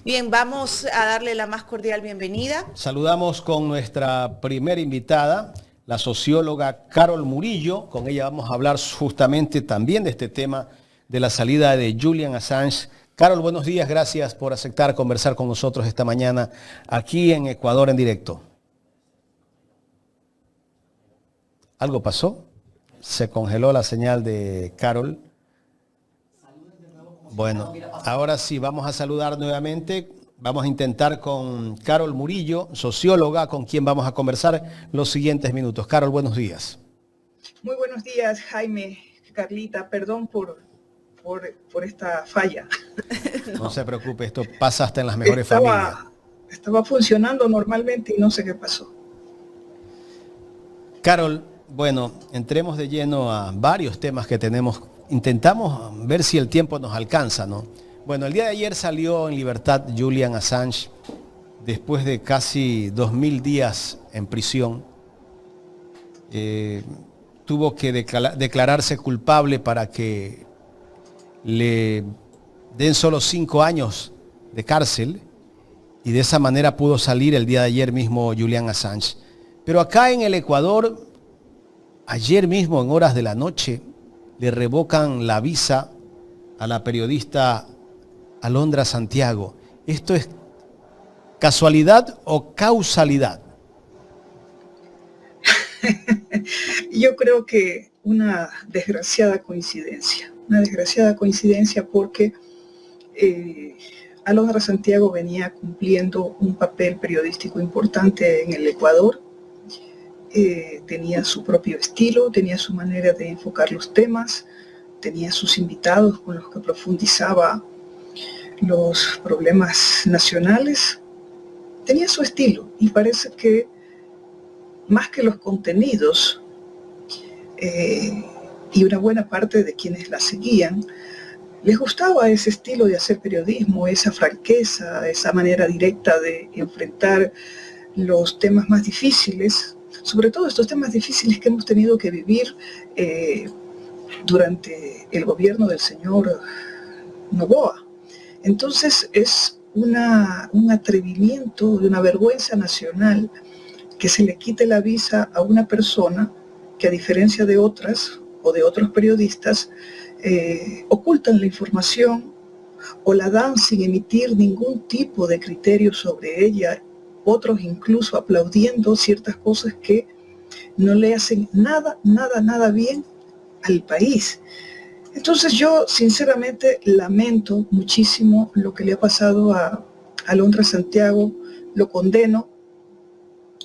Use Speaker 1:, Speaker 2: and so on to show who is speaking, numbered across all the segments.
Speaker 1: Bien, vamos a darle la más cordial bienvenida.
Speaker 2: Saludamos con nuestra primera invitada, la socióloga Carol Murillo. Con ella vamos a hablar justamente también de este tema de la salida de Julian Assange. Carol, buenos días, gracias por aceptar conversar con nosotros esta mañana aquí en Ecuador en directo. ¿Algo pasó? Se congeló la señal de Carol. Bueno, ahora sí, vamos a saludar nuevamente. Vamos a intentar con Carol Murillo, socióloga, con quien vamos a conversar los siguientes minutos. Carol, buenos días.
Speaker 3: Muy buenos días, Jaime, Carlita. Perdón por esta falla.
Speaker 2: No se preocupe, esto pasa hasta en las mejores familias.
Speaker 3: Estaba funcionando normalmente y no sé qué pasó.
Speaker 2: Carol, bueno, entremos de lleno a varios temas que tenemos. Intentamos ver si el tiempo nos alcanza, ¿no? Bueno, el día de ayer salió en libertad Julian Assange después de casi 2000 días en prisión. Tuvo que declararse culpable para que le den solo 5 años de cárcel y de esa manera pudo salir el día de ayer mismo Julian Assange. Pero acá en el Ecuador, ayer mismo en horas de la noche, le revocan la visa a la periodista Alondra Santiago. ¿Esto es casualidad o causalidad?
Speaker 3: Yo creo que una desgraciada coincidencia porque Alondra Santiago venía cumpliendo un papel periodístico importante en el Ecuador. Tenía su propio estilo, tenía su manera de enfocar los temas, tenía sus invitados con los que profundizaba los problemas nacionales, tenía su estilo y parece que más que los contenidos y una buena parte de quienes la seguían, les gustaba ese estilo de hacer periodismo, esa franqueza, esa manera directa de enfrentar los temas más difíciles, sobre todo estos temas difíciles que hemos tenido que vivir durante el gobierno del señor Noboa. Entonces es un atrevimiento, una vergüenza nacional que se le quite la visa a una persona que, a diferencia de otras o de otros periodistas, ocultan la información o la dan sin emitir ningún tipo de criterio sobre ella, otros incluso aplaudiendo ciertas cosas que no le hacen nada bien al país. Entonces yo sinceramente lamento muchísimo lo que le ha pasado a Alondra Santiago, lo condeno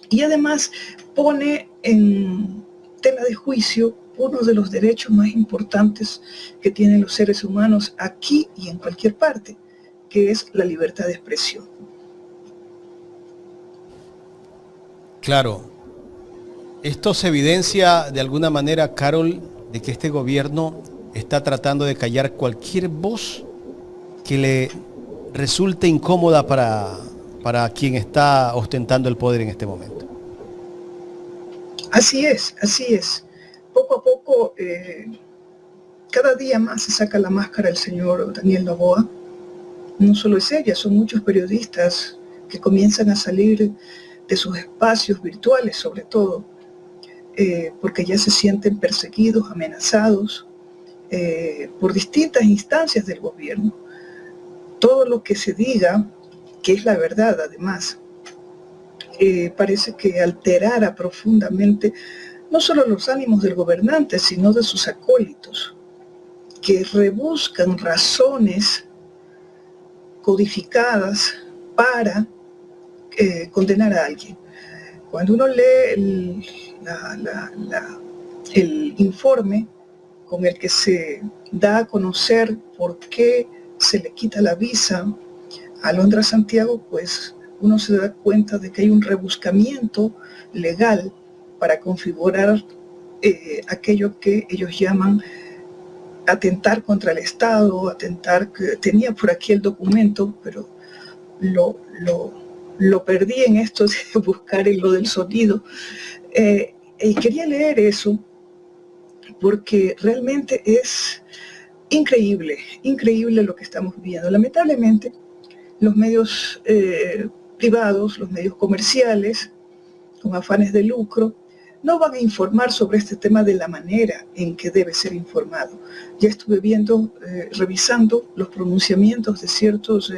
Speaker 3: y además pone en tela de juicio uno de los derechos más importantes que tienen los seres humanos aquí y en cualquier parte, que es la libertad de expresión.
Speaker 2: Claro, esto se evidencia de alguna manera, Carol, de que este gobierno está tratando de callar cualquier voz que le resulte incómoda para quien está ostentando el poder en este momento.
Speaker 3: Así es. Poco a poco, cada día más se saca la máscara el señor Daniel Noboa. No solo es ella, son muchos periodistas que comienzan a salir de sus espacios virtuales, sobre todo, porque ya se sienten perseguidos, amenazados por distintas instancias del gobierno. Todo lo que se diga, que es la verdad además, parece que alterara profundamente no solo los ánimos del gobernante, sino de sus acólitos, que rebuscan razones codificadas para condenar a alguien. Cuando uno lee el informe con el que se da a conocer por qué se le quita la visa a Alondra Santiago, pues uno se da cuenta de que hay un rebuscamiento legal para configurar aquello que ellos llaman atentar contra el Estado, tenía por aquí el documento, pero lo perdí en esto de buscar en lo del sonido. Y quería leer eso porque realmente es increíble lo que estamos viviendo. Lamentablemente, los medios privados, los medios comerciales, con afanes de lucro, no van a informar sobre este tema de la manera en que debe ser informado. Ya estuve viendo, revisando los pronunciamientos de ciertos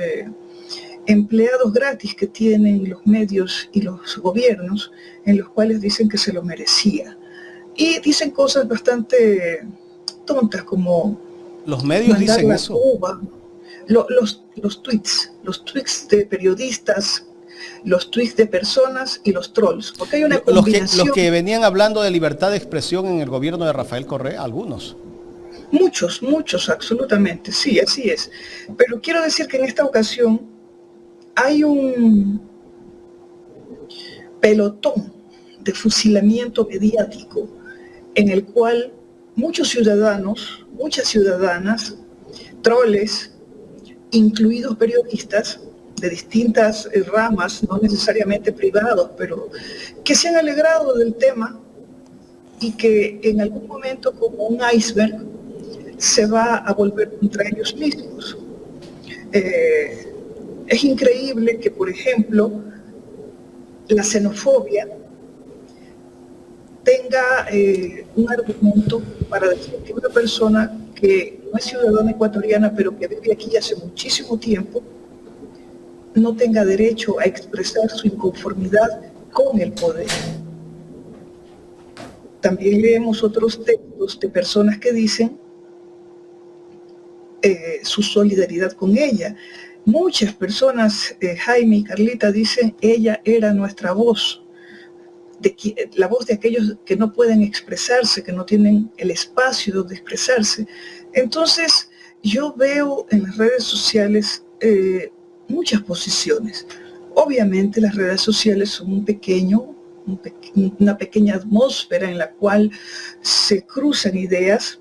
Speaker 3: empleados gratis que tienen los medios y los gobiernos, en los cuales dicen que se lo merecía. Y dicen cosas bastante tontas como...
Speaker 2: Los medios dicen eso.
Speaker 3: Cuba. Los tweets de periodistas, los tweets de personas y los trolls, porque hay una combinación.
Speaker 2: Los que venían hablando de libertad de expresión en el gobierno de Rafael Correa, algunos.
Speaker 3: Muchos, absolutamente, sí, así es. Pero quiero decir que en esta ocasión hay un pelotón de fusilamiento mediático en el cual muchos ciudadanos, muchas ciudadanas, troles, incluidos periodistas de distintas ramas, no necesariamente privados, pero que se han alegrado del tema y que en algún momento, como un iceberg, se va a volver contra ellos mismos. Es increíble que, por ejemplo, la xenofobia tenga un argumento para decir que una persona que no es ciudadana ecuatoriana, pero que vive aquí hace muchísimo tiempo, no tenga derecho a expresar su inconformidad con el poder. También leemos otros textos de personas que dicen su solidaridad con ella. Muchas personas, Jaime y Carlita, dicen, ella era nuestra voz, la voz de aquellos que no pueden expresarse, que no tienen el espacio donde expresarse. Entonces, yo veo en las redes sociales muchas posiciones. Obviamente las redes sociales son una pequeña atmósfera en la cual se cruzan ideas,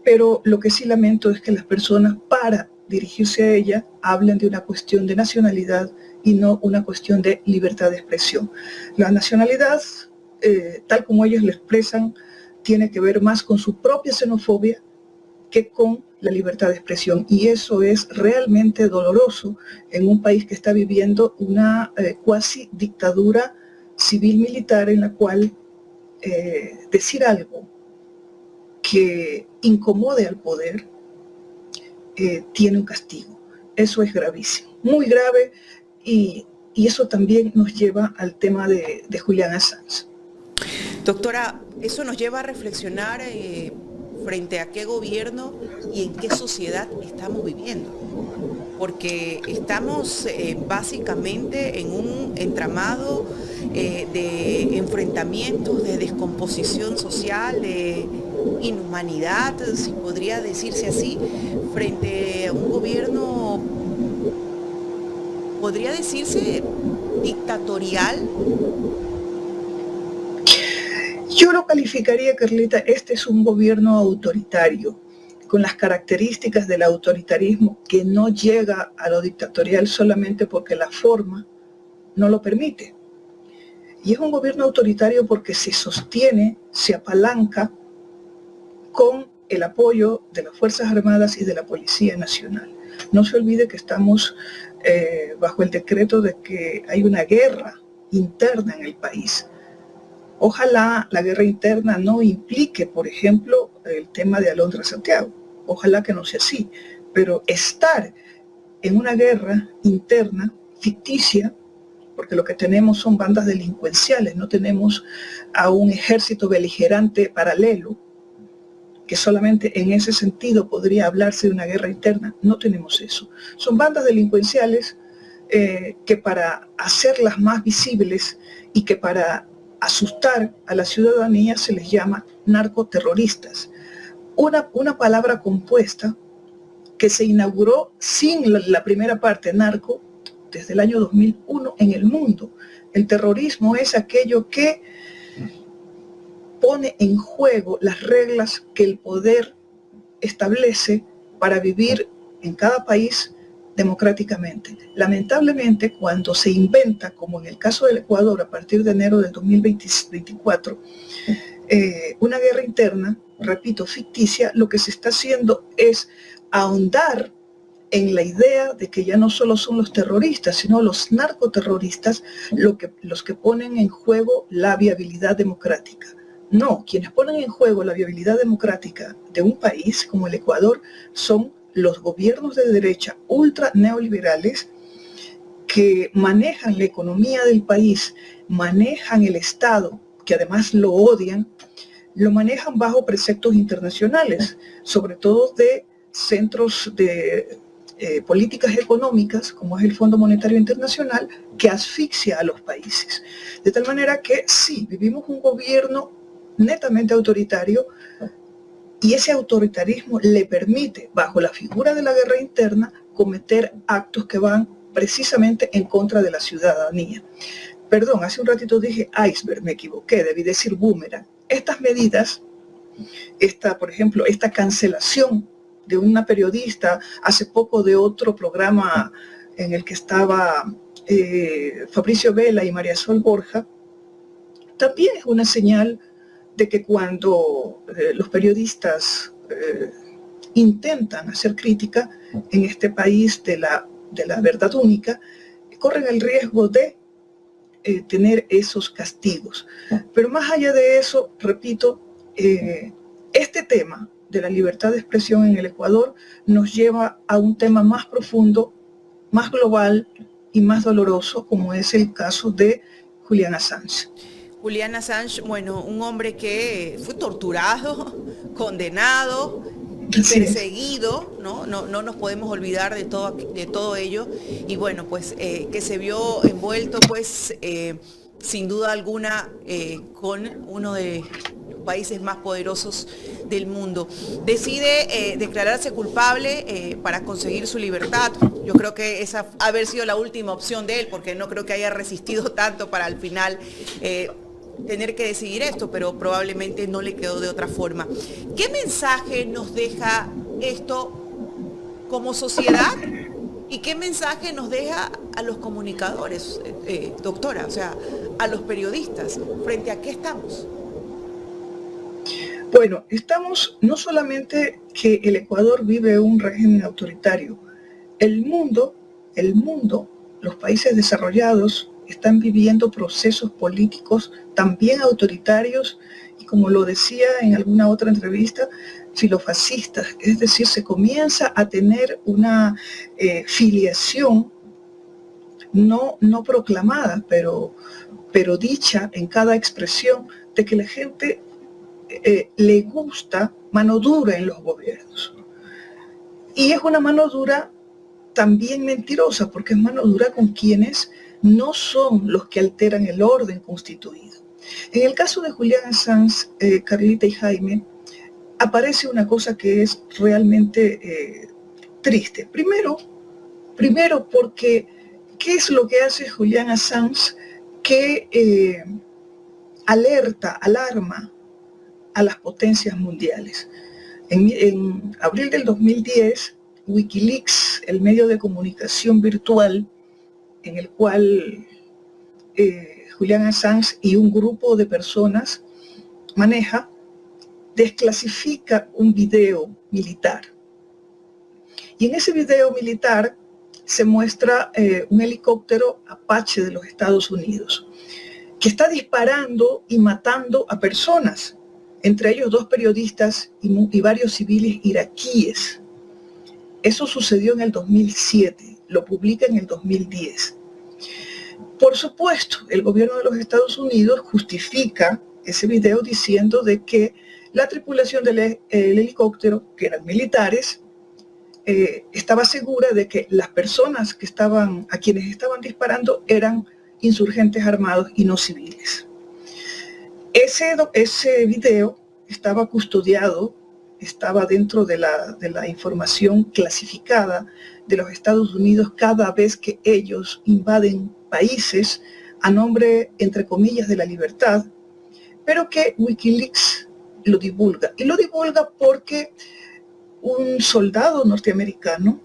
Speaker 3: pero lo que sí lamento es que las personas, para dirigirse a ella, hablen de una cuestión de nacionalidad y no una cuestión de libertad de expresión. La nacionalidad, tal como ellos lo expresan, tiene que ver más con su propia xenofobia que con la libertad de expresión. Y eso es realmente doloroso en un país que está viviendo una cuasi dictadura civil-militar en la cual decir algo que incomode al poder tiene un castigo. Eso es gravísimo, muy grave, y eso también nos lleva al tema de Julian Assange.
Speaker 1: Doctora, eso nos lleva a reflexionar frente a qué gobierno y en qué sociedad estamos viviendo, porque estamos básicamente en un entramado de enfrentamientos, de descomposición social, de inhumanidad, si podría decirse así, frente a un gobierno, podría decirse, dictatorial.
Speaker 3: Yo lo calificaría, Carlita, este es un gobierno autoritario, con las características del autoritarismo, que no llega a lo dictatorial solamente porque la forma no lo permite. Y es un gobierno autoritario porque se sostiene, se apalanca con el apoyo de las Fuerzas Armadas y de la Policía Nacional. No se olvide que estamos bajo el decreto de que hay una guerra interna en el país. Ojalá la guerra interna no implique, por ejemplo, el tema de Alondra Santiago. Ojalá que no sea así. Pero estar en una guerra interna, ficticia, porque lo que tenemos son bandas delincuenciales, no tenemos a un ejército beligerante paralelo, que solamente en ese sentido podría hablarse de una guerra interna. No tenemos eso. Son bandas delincuenciales que, para hacerlas más visibles y que para asustar a la ciudadanía, se les llama narcoterroristas. Una palabra compuesta que se inauguró sin la primera parte, narco, desde el año 2001 en el mundo. El terrorismo es aquello que pone en juego las reglas que el poder establece para vivir en cada país democráticamente. Lamentablemente, cuando se inventa, como en el caso del Ecuador, a partir de enero del 2024, una guerra interna, repito, ficticia, lo que se está haciendo es ahondar en la idea de que ya no solo son los terroristas, sino los narcoterroristas los que ponen en juego la viabilidad democrática. No, quienes ponen en juego la viabilidad democrática de un país como el Ecuador son los gobiernos de derecha ultra neoliberales que manejan la economía del país, manejan el Estado, que además lo odian, lo manejan bajo preceptos internacionales, sobre todo de centros de políticas económicas, como es el Fondo Monetario Internacional, que asfixia a los países. De tal manera que sí, vivimos un gobierno netamente autoritario, y ese autoritarismo le permite, bajo la figura de la guerra interna, cometer actos que van precisamente en contra de la ciudadanía. Perdón, hace un ratito dije iceberg, me equivoqué, debí decir boomerang. Estas medidas, por ejemplo, esta cancelación de una periodista, hace poco de otro programa en el que estaba Fabricio Vela y María Sol Borja, también es una señal de que cuando los periodistas intentan hacer crítica en este país de la verdad única, corren el riesgo de tener esos castigos. Pero más allá de eso, repito, este tema de la libertad de expresión en el Ecuador nos lleva a un tema más profundo, más global y más doloroso, como es el caso de Julian Assange.
Speaker 1: Julian Assange, bueno, un hombre que fue torturado, condenado y perseguido, ¿no? No nos podemos olvidar de todo ello. Y bueno, pues que se vio envuelto, pues, sin duda alguna, con uno de los países más poderosos del mundo. Decide declararse culpable para conseguir su libertad. Yo creo que esa ha haber sido la última opción de él, porque no creo que haya resistido tanto para al final tener que decidir esto, pero probablemente no le quedó de otra forma. ¿Qué mensaje nos deja esto como sociedad y qué mensaje nos deja a los comunicadores, doctora, o sea, a los periodistas? ¿Frente a qué estamos?
Speaker 3: Bueno, estamos no solamente que el Ecuador vive un régimen autoritario, el mundo, los países desarrollados están viviendo procesos políticos también autoritarios y, como lo decía en alguna otra entrevista, filofascistas. Es decir, se comienza a tener una filiación no proclamada, pero dicha en cada expresión, de que la gente le gusta mano dura en los gobiernos. Y es una mano dura también mentirosa, porque es mano dura con quienes no son los que alteran el orden constituido. En el caso de Julian Assange, Carlita y Jaime, aparece una cosa que es realmente triste. Primero porque, ¿qué es lo que hace Julian Assange? Que alarma a las potencias mundiales. En abril del 2010, Wikileaks, el medio de comunicación virtual en el cual Julian Assange y un grupo de personas maneja, desclasifica un video militar. Y en ese video militar se muestra un helicóptero Apache de los Estados Unidos que está disparando y matando a personas, entre ellos 2 periodistas y varios civiles iraquíes. Eso sucedió en el 2007. Lo publica en el 2010. Por supuesto, el gobierno de los Estados Unidos justifica ese video diciendo de que la tripulación del helicóptero, que eran militares, estaba segura de que las personas a quienes estaban disparando eran insurgentes armados y no civiles. Ese video estaba custodiado, estaba dentro de la información clasificada de los Estados Unidos cada vez que ellos invaden países a nombre, entre comillas, de la libertad, pero que Wikileaks lo divulga. Y lo divulga porque un soldado norteamericano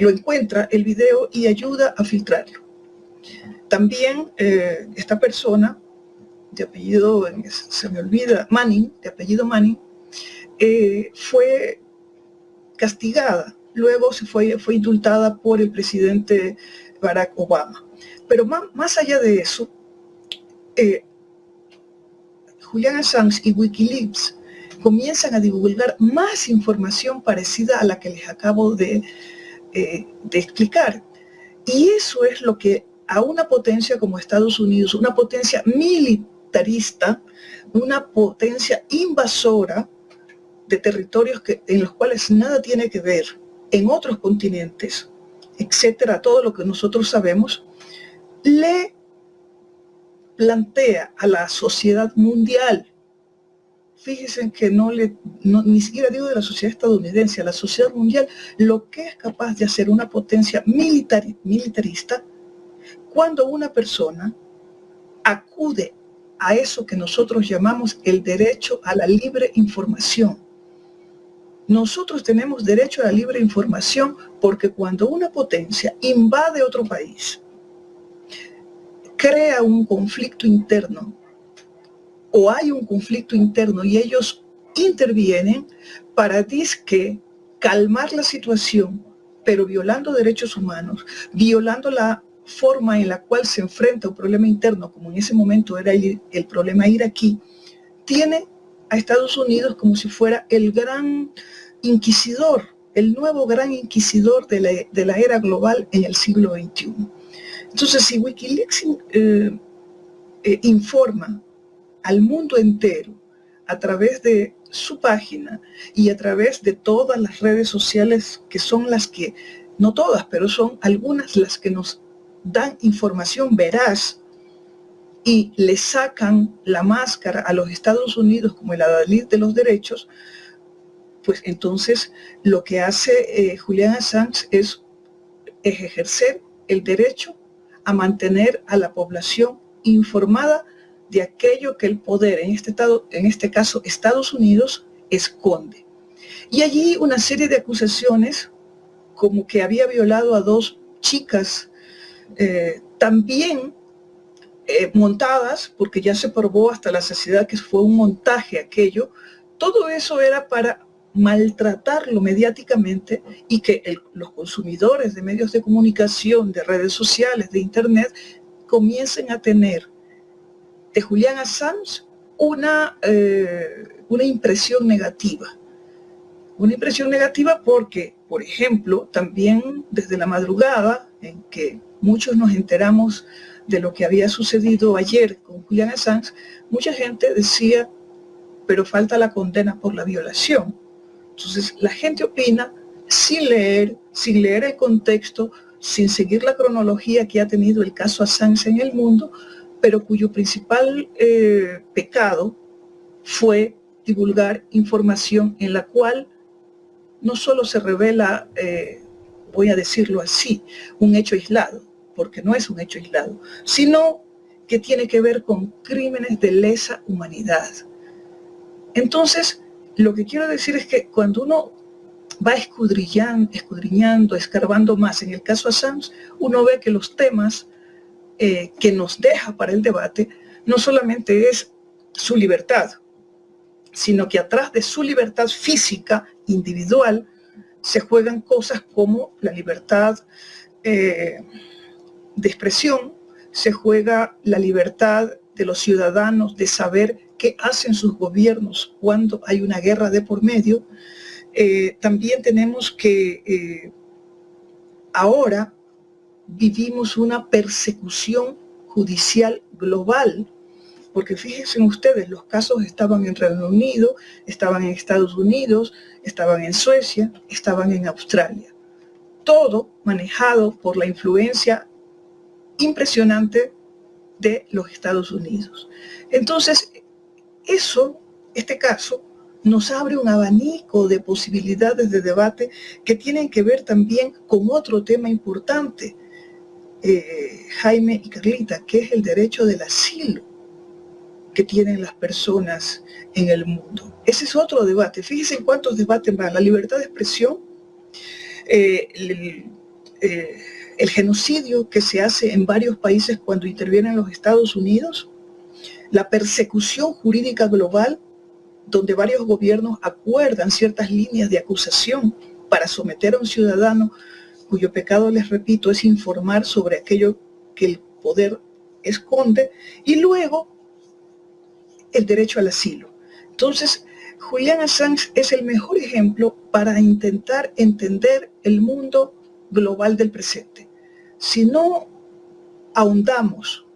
Speaker 3: lo encuentra el video y ayuda a filtrarlo. También esta persona, de apellido, se me olvida, Manning, de apellido Manning, fue castigada. Luego fue indultada por el presidente Barack Obama. Pero más allá de eso, Julian Assange y Wikileaks comienzan a divulgar más información parecida a la que les acabo de explicar. Y eso es lo que a una potencia como Estados Unidos, una potencia militarista, una potencia invasora de territorios en los cuales nada tiene que ver, en otros continentes, etcétera, todo lo que nosotros sabemos, le plantea a la sociedad mundial, fíjense que ni siquiera digo de la sociedad estadounidense, a la sociedad mundial, lo que es capaz de hacer una potencia militarista cuando una persona acude a eso que nosotros llamamos el derecho a la libre información. Nosotros tenemos derecho a la libre información porque cuando una potencia invade otro país, crea un conflicto interno, o hay un conflicto interno y ellos intervienen para disque calmar la situación, pero violando derechos humanos, violando la forma en la cual se enfrenta un problema interno, como en ese momento era el problema iraquí, tiene a Estados Unidos como si fuera el gran inquisidor, el nuevo gran inquisidor de la era global en el siglo XXI. Entonces, si Wikileaks informa al mundo entero a través de su página y a través de todas las redes sociales, que son las que, no todas, pero son algunas las que nos dan información veraz y le sacan la máscara a los Estados Unidos como el adalid de los derechos, pues entonces lo que hace Julian Assange es ejercer el derecho a mantener a la población informada de aquello que el poder, en este caso Estados Unidos, esconde. Y allí una serie de acusaciones, como que había violado a 2 chicas, también montadas, porque ya se probó hasta la saciedad que fue un montaje aquello. Todo eso era para maltratarlo mediáticamente y que los consumidores de medios de comunicación, de redes sociales, de internet, comiencen a tener de Julian Assange una impresión negativa. Una impresión negativa porque, por ejemplo, también desde la madrugada en que muchos nos enteramos de lo que había sucedido ayer con Julian Assange, mucha gente decía, pero falta la condena por la violación. Entonces la gente opina sin leer el contexto, sin seguir la cronología que ha tenido el caso Assange en el mundo, pero cuyo principal pecado fue divulgar información en la cual no solo se revela, voy a decirlo así, un hecho aislado, porque no es un hecho aislado, sino que tiene que ver con crímenes de lesa humanidad. Entonces, lo que quiero decir es que cuando uno va escudriñando, escarbando más en el caso Assange, uno ve que los temas que nos deja para el debate no solamente es su libertad, sino que atrás de su libertad física, individual, se juegan cosas como la libertad de expresión, se juega la libertad de los ciudadanos de saber qué hacen sus gobiernos cuando hay una guerra de por medio. También tenemos que ahora vivimos una persecución judicial global, porque fíjense ustedes, los casos estaban en Reino Unido, estaban en Estados Unidos, estaban en Suecia, estaban en Australia. Todo manejado por la influencia impresionante de los Estados Unidos. Entonces, este caso, nos abre un abanico de posibilidades de debate que tienen que ver también con otro tema importante, Jaime y Carlita, que es el derecho del asilo que tienen las personas en el mundo. Ese es otro debate. Fíjense en cuántos debates van. La libertad de expresión, el genocidio que se hace en varios países cuando intervienen los Estados Unidos, la persecución jurídica global, donde varios gobiernos acuerdan ciertas líneas de acusación para someter a un ciudadano cuyo pecado, les repito, es informar sobre aquello que el poder esconde, y luego el derecho al asilo. Entonces, Julian Assange es el mejor ejemplo para intentar entender el mundo global del presente. Si no ahondamos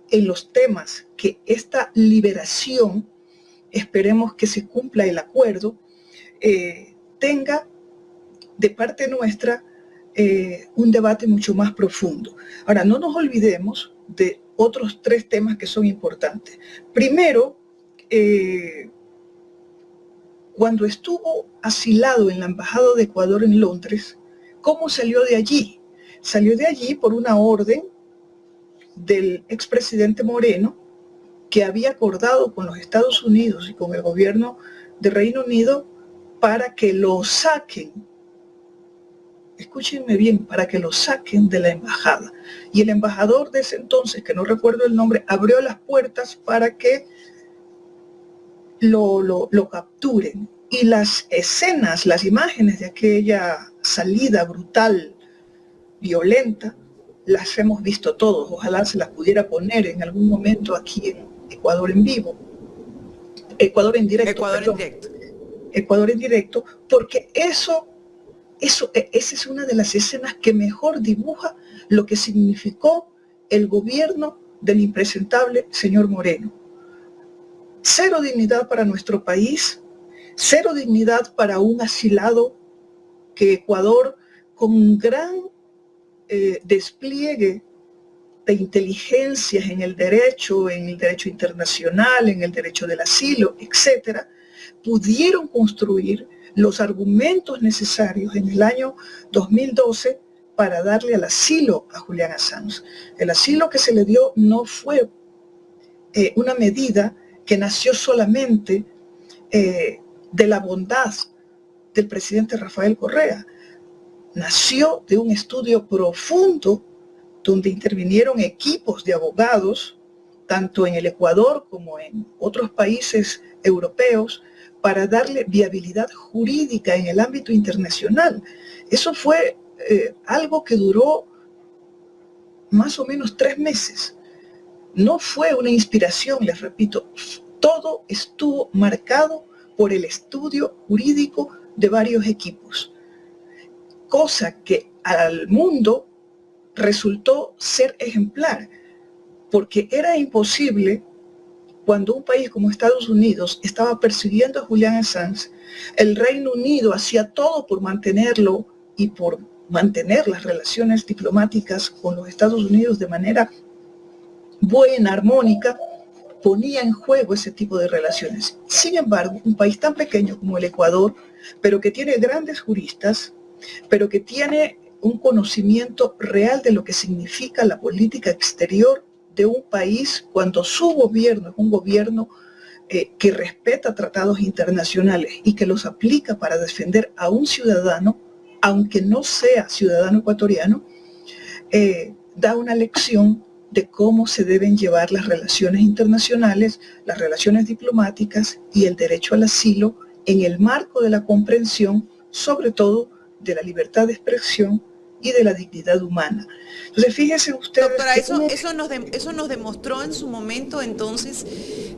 Speaker 3: en los temas que esta liberación, esperemos que se cumpla el acuerdo, tenga de parte nuestra un debate mucho más profundo. Ahora, no nos olvidemos de otros 3 temas que son importantes. Primero, cuando estuvo asilado en la Embajada de Ecuador en Londres, ¿cómo salió de allí? Salió de allí por una orden del expresidente Moreno, que había acordado con los Estados Unidos y con el gobierno de Reino Unido para que lo saquen, escúchenme bien, para que lo saquen de la embajada. Y el embajador de ese entonces, que no recuerdo el nombre, abrió las puertas para que lo capturen. Y las escenas, las imágenes de aquella salida brutal, violenta, las hemos visto todos. Ojalá se las pudiera poner en algún momento aquí en Ecuador en vivo. Ecuador en directo. Ecuador en directo, porque esa es una de las escenas que mejor dibuja lo que significó el gobierno del impresentable señor Moreno. Cero dignidad para nuestro país, cero dignidad para un asilado que Ecuador, con un gran despliegue de inteligencias en el derecho internacional, en el derecho del asilo, etcétera, pudieron construir los argumentos necesarios en el año 2012 para darle el asilo a Julian Assange. El asilo que se le dio no fue una medida que nació solamente de la bondad del presidente Rafael Correa. Nació de un estudio profundo donde intervinieron equipos de abogados, tanto en el Ecuador como en otros países europeos, para darle viabilidad jurídica en el ámbito internacional. Eso fue algo que duró más o menos 3 meses. No fue una inspiración, les repito, todo estuvo marcado por el estudio jurídico de varios equipos, cosa que al mundo resultó ser ejemplar, porque era imposible cuando un país como Estados Unidos estaba persiguiendo a Julian Assange. El Reino Unido hacía todo por mantenerlo y por mantener las relaciones diplomáticas con los Estados Unidos de manera buena, armónica, ponía en juego ese tipo de relaciones. Sin embargo, un país tan pequeño como el Ecuador, pero que tiene grandes juristas, pero que tiene un conocimiento real de lo que significa la política exterior de un país cuando su gobierno es un gobierno que respeta tratados internacionales y que los aplica para defender a un ciudadano, aunque no sea ciudadano ecuatoriano, da una lección de cómo se deben llevar las relaciones internacionales, las relaciones diplomáticas y el derecho al asilo en el marco de la comprensión, sobre todo de la libertad de expresión y de la dignidad humana. Entonces, fíjense ustedes...
Speaker 1: Doctora, eso nos demostró en su momento entonces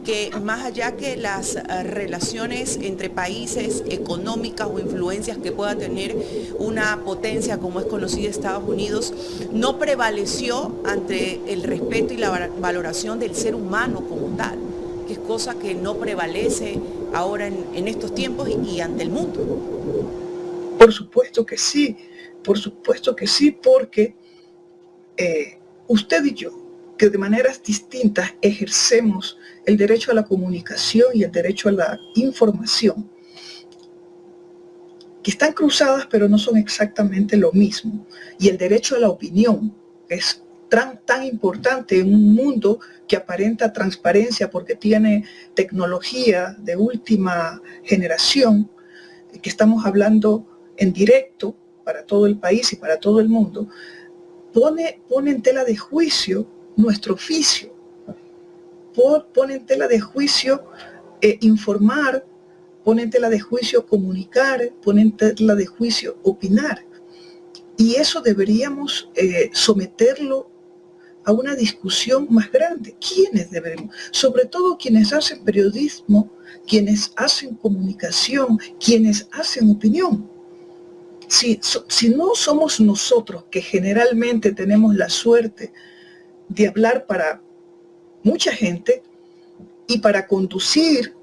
Speaker 1: que más allá que las relaciones entre países económicas o influencias que pueda tener una potencia como es conocida Estados Unidos, no prevaleció ante el respeto y la valoración del ser humano como tal, que es cosa que no prevalece ahora en estos tiempos y ante el mundo.
Speaker 3: Por supuesto que sí. Por supuesto que sí, porque usted y yo, que de maneras distintas ejercemos el derecho a la comunicación y el derecho a la información, que están cruzadas pero no son exactamente lo mismo, y el derecho a la opinión, que es tan importante en un mundo que aparenta transparencia porque tiene tecnología de última generación, que estamos hablando en directo para todo el país y para todo el mundo, pone en tela de juicio nuestro oficio, pone en tela de juicio informar pone en tela de juicio comunicar, pone en tela de juicio opinar. Y eso deberíamos someterlo a una discusión más grande. ¿Quiénes debemos? Sobre todo quienes hacen periodismo, quienes hacen comunicación, quienes hacen opinión. Si no somos nosotros, que generalmente tenemos la suerte de hablar para mucha gente y para conducir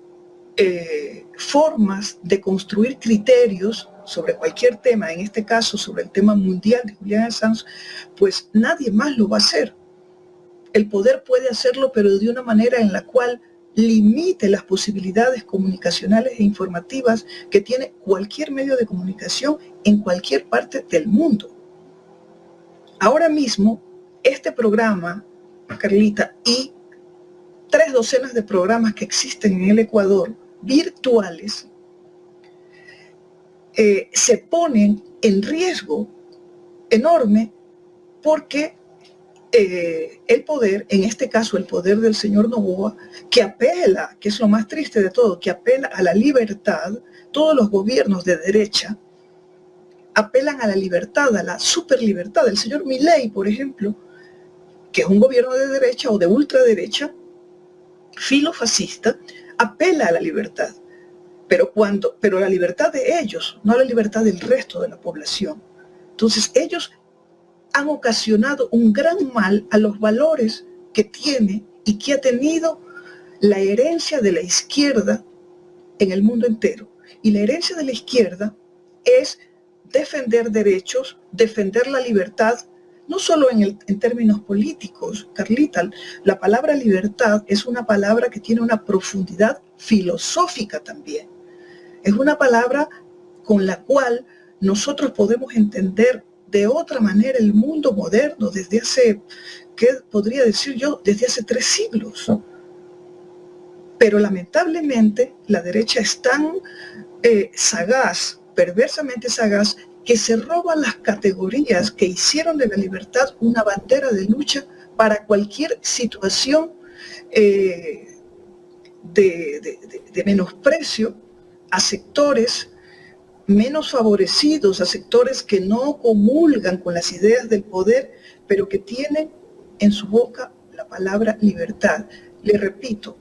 Speaker 3: formas de construir criterios sobre cualquier tema, en este caso sobre el tema mundial de Julian Assange, pues nadie más lo va a hacer. El poder puede hacerlo, pero de una manera en la cual limite las posibilidades comunicacionales e informativas que tiene cualquier medio de comunicación en cualquier parte del mundo. Ahora mismo, este programa, Carlita, y 3 docenas de programas que existen en el Ecuador, virtuales, se ponen en riesgo enorme porque el poder, en este caso el poder del señor Noboa, que apela, que es lo más triste de todo, que apela a la libertad, todos los gobiernos de derecha apelan a la libertad, a la superlibertad. El señor Milei, por ejemplo, que es un gobierno de derecha o de ultraderecha, filofascista, apela a la libertad, pero la libertad de ellos, no la libertad del resto de la población. Entonces ellos han ocasionado un gran mal a los valores que tiene y que ha tenido la herencia de la izquierda en el mundo entero. Y la herencia de la izquierda es defender derechos, defender la libertad, no solo en términos políticos, Carlita. La palabra libertad es una palabra que tiene una profundidad filosófica también. Es una palabra con la cual nosotros podemos entender de otra manera el mundo moderno desde hace, ¿qué podría decir yo? Desde hace 3 siglos. Pero lamentablemente la derecha es tan sagaz, perversamente sagaz, que se roban las categorías que hicieron de la libertad una bandera de lucha para cualquier situación de menosprecio a sectores menos favorecidos, a sectores que no comulgan con las ideas del poder, pero que tienen en su boca la palabra libertad. Le repito,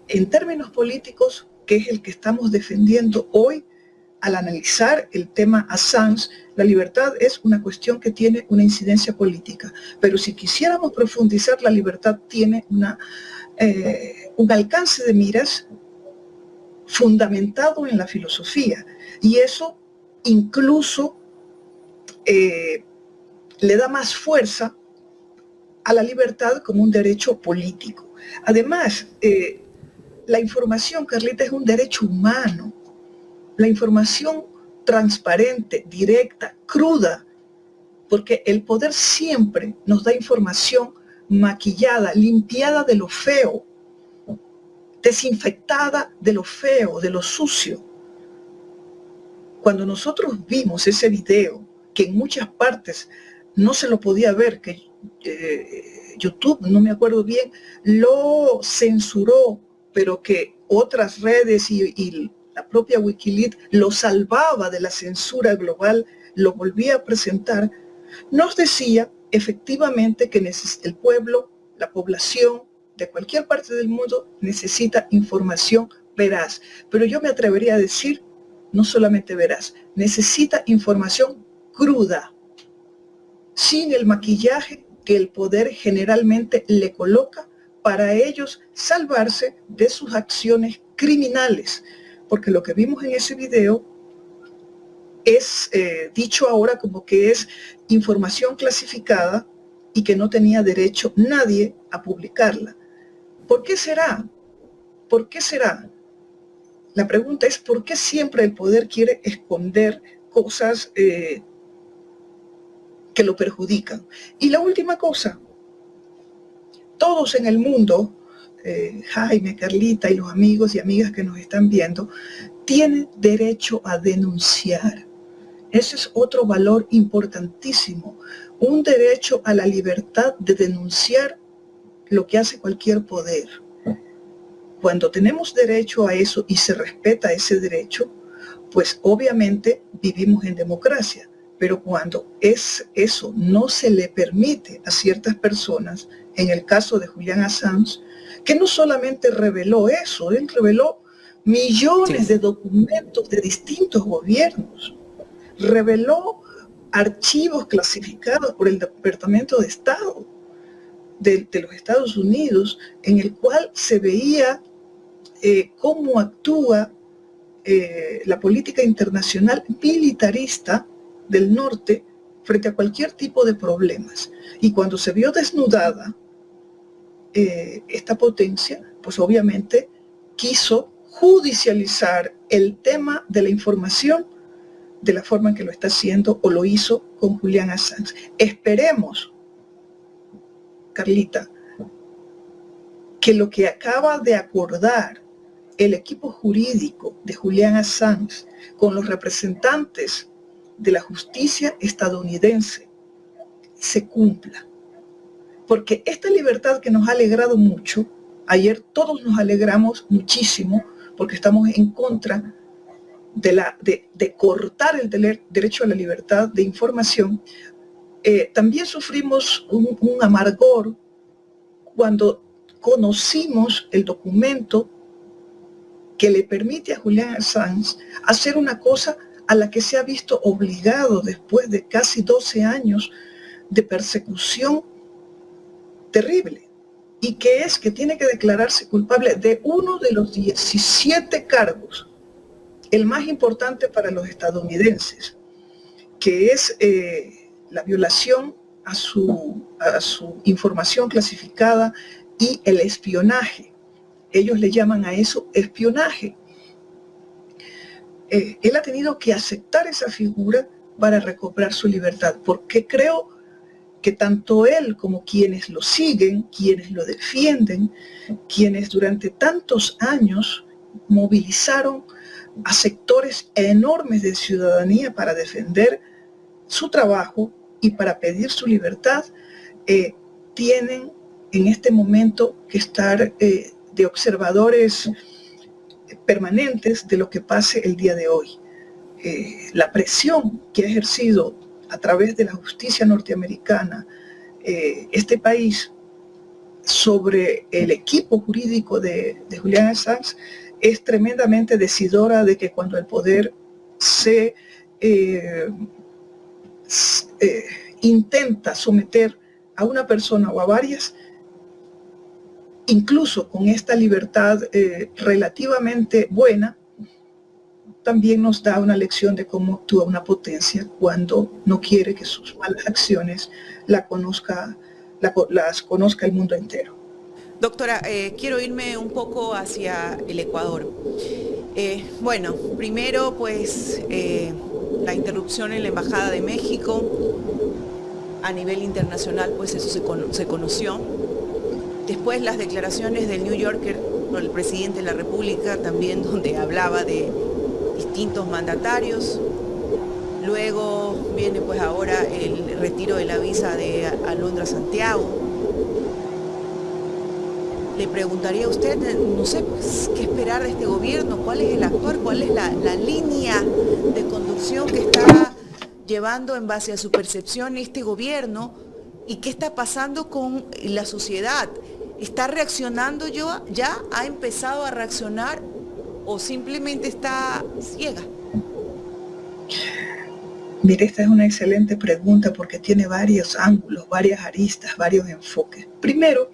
Speaker 3: en términos políticos, que es el que estamos defendiendo hoy, al analizar el tema Assange, la libertad es una cuestión que tiene una incidencia política. Pero si quisiéramos profundizar, la libertad tiene un alcance de miras fundamentado en la filosofía. Y eso incluso le da más fuerza a la libertad como un derecho político. Además, la información, Carlita, es un derecho humano. La información transparente, directa, cruda, porque el poder siempre nos da información maquillada, limpiada de lo feo, desinfectada de lo feo, de lo sucio. Cuando nosotros vimos ese video, que en muchas partes no se lo podía ver, que YouTube, no me acuerdo bien, lo censuró, pero que otras redes y la propia Wikileaks lo salvaba de la censura global, lo volvía a presentar, nos decía efectivamente que el pueblo, la población de cualquier parte del mundo necesita información veraz. Pero yo me atrevería a decir, no solamente veraz, necesita información cruda, sin el maquillaje que el poder generalmente le coloca para ellos salvarse de sus acciones criminales. Porque lo que vimos en ese video es dicho ahora como que es información clasificada y que no tenía derecho nadie a publicarla. ¿Por qué será? ¿Por qué será? La pregunta es, ¿por qué siempre el poder quiere esconder cosas que lo perjudican? Y la última cosa, todos en el mundo, Jaime, Carlita y los amigos y amigas que nos están viendo, tienen derecho a denunciar. Ese es otro valor importantísimo, un derecho a la libertad de denunciar lo que hace cualquier poder. cuando tenemos derecho a eso y se respeta ese derecho, pues obviamente vivimos en democracia. Pero cuando eso no se le permite a ciertas personas, en el caso de Julian Assange, que no solamente reveló eso, él reveló millones de documentos de distintos gobiernos, reveló archivos clasificados por el Departamento de Estado de los Estados Unidos, en el cual se veía cómo actúa la política internacional militarista del norte frente a cualquier tipo de problemas. Y cuando se vio desnudada esta potencia, pues obviamente quiso judicializar el tema de la información de la forma en que lo está haciendo o lo hizo con Julian Assange. Esperemos, Carlita, que lo que acaba de acordar el equipo jurídico de Julian Assange con los representantes de la justicia estadounidense se cumpla. Porque esta libertad que nos ha alegrado mucho, ayer todos nos alegramos muchísimo porque estamos en contra de cortar el derecho a la libertad de información, también sufrimos un amargor cuando conocimos el documento que le permite a Julian Assange hacer una cosa a la que se ha visto obligado después de casi 12 años de persecución terrible, y que es que tiene que declararse culpable de uno de los 17 cargos, el más importante para los estadounidenses, que es la violación a su información clasificada y el espionaje. Ellos le llaman a eso espionaje. Él ha tenido que aceptar esa figura para recobrar su libertad, porque creo que tanto él como quienes lo siguen, quienes lo defienden, quienes durante tantos años movilizaron a sectores enormes de ciudadanía para defender su trabajo y para pedir su libertad, tienen en este momento que estar de observadores permanentes de lo que pase el día de hoy. La presión que ha ejercido a través de la justicia norteamericana este país sobre el equipo jurídico de Julian Assange es tremendamente decidora de que cuando el poder se intenta someter a una persona o a varias, incluso con esta libertad relativamente buena, también nos da una lección de cómo actúa una potencia cuando no quiere que sus malas acciones las conozca el mundo entero.
Speaker 1: Doctora, quiero irme un poco hacia el Ecuador. Bueno, primero pues la interrupción en la Embajada de México. A nivel internacional pues eso se conoció. Después las declaraciones del New Yorker por el presidente de la República también, donde hablaba de distintos mandatarios. Luego viene pues ahora el retiro de la visa de Alondra Santiago. Le preguntaría a usted, no sé, pues, qué esperar de este gobierno, cuál es el actuar, cuál es la línea de conducción que está llevando en base a su percepción este gobierno y qué está pasando con la sociedad. ¿Está reaccionando ya? ¿Ha empezado a reaccionar o simplemente está ciega?
Speaker 3: Mire, esta es una excelente pregunta porque tiene varios ángulos, varias aristas, varios enfoques. Primero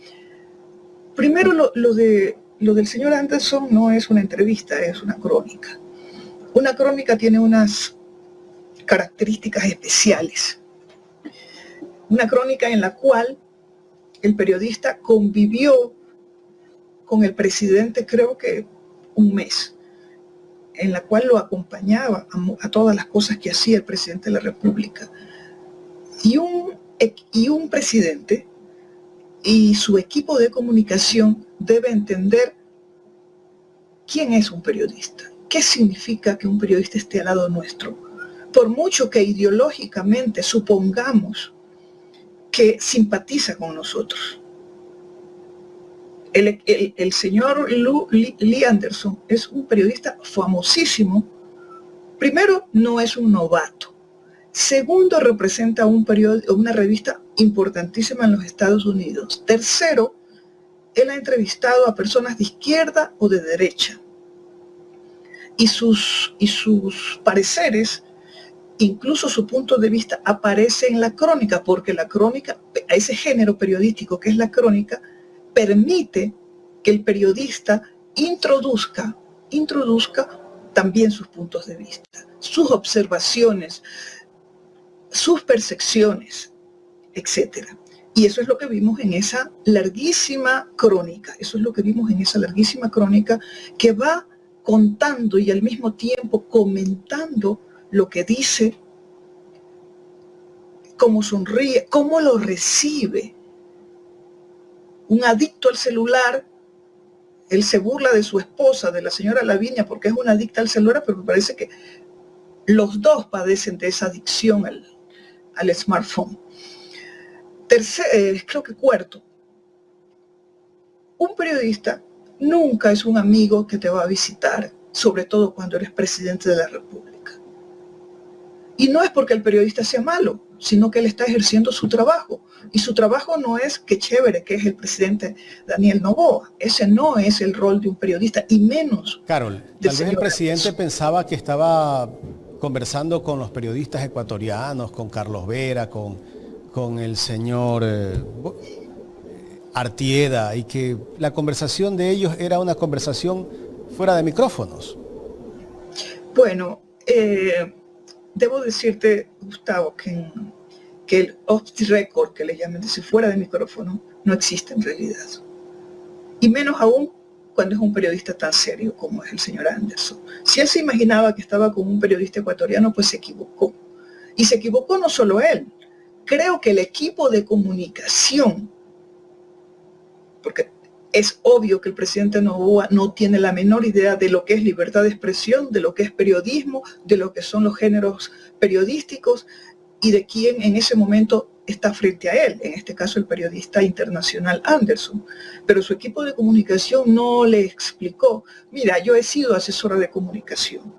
Speaker 3: lo del señor Anderson no es una entrevista, es una crónica. Una crónica tiene unas características especiales. Una crónica en la cual el periodista convivió con el presidente, creo que un mes, en la cual lo acompañaba a todas las cosas que hacía el presidente de la República. Y un presidente y su equipo de comunicación debe entender quién es un periodista, qué significa que un periodista esté al lado nuestro. Por mucho que ideológicamente supongamos que simpatiza con nosotros. El señor Lee Anderson es un periodista famosísimo. Primero, no es un novato. Segundo, representa una revista importantísima en los Estados Unidos. Tercero, él ha entrevistado a personas de izquierda o de derecha. Y sus pareceres, incluso su punto de vista, aparece en la crónica, porque la crónica, ese género periodístico que es la crónica, permite que el periodista introduzca también sus puntos de vista, sus observaciones, sus percepciones, etc. Y eso es lo que vimos en esa larguísima crónica. Eso es lo que vimos en esa larguísima crónica que va contando y al mismo tiempo comentando lo que dice, cómo sonríe, cómo lo recibe. Un adicto al celular, él se burla de su esposa, de la señora Lavinia, porque es una adicta al celular, pero me parece que los dos padecen de esa adicción al smartphone. Creo que cuarto, un periodista nunca es un amigo que te va a visitar, sobre todo cuando eres presidente de la República. Y no es porque el periodista sea malo, sino que él está ejerciendo su trabajo. Y su trabajo no es que chévere, que es el presidente Daniel Noboa. Ese no es el rol de un periodista, y menos.
Speaker 2: Carol, tal vez el presidente pensaba que estaba conversando con los periodistas ecuatorianos, con Carlos Vera, con el señor Artieda, y que la conversación de ellos era una conversación fuera de micrófonos.
Speaker 3: Bueno, debo decirte, Gustavo, que el off the record, que le llaman, decir fuera de micrófono, no existe en realidad. Y menos aún cuando es un periodista tan serio como es el señor Anderson. Si él se imaginaba que estaba con un periodista ecuatoriano, pues se equivocó. Y se equivocó no solo él. Creo que el equipo de comunicación, porque es obvio que el presidente Noboa no tiene la menor idea de lo que es libertad de expresión, de lo que es periodismo, de lo que son los géneros periodísticos y de quién en ese momento está frente a él, en este caso el periodista internacional Anderson. Pero su equipo de comunicación no le explicó, mira, yo he sido asesora de comunicación.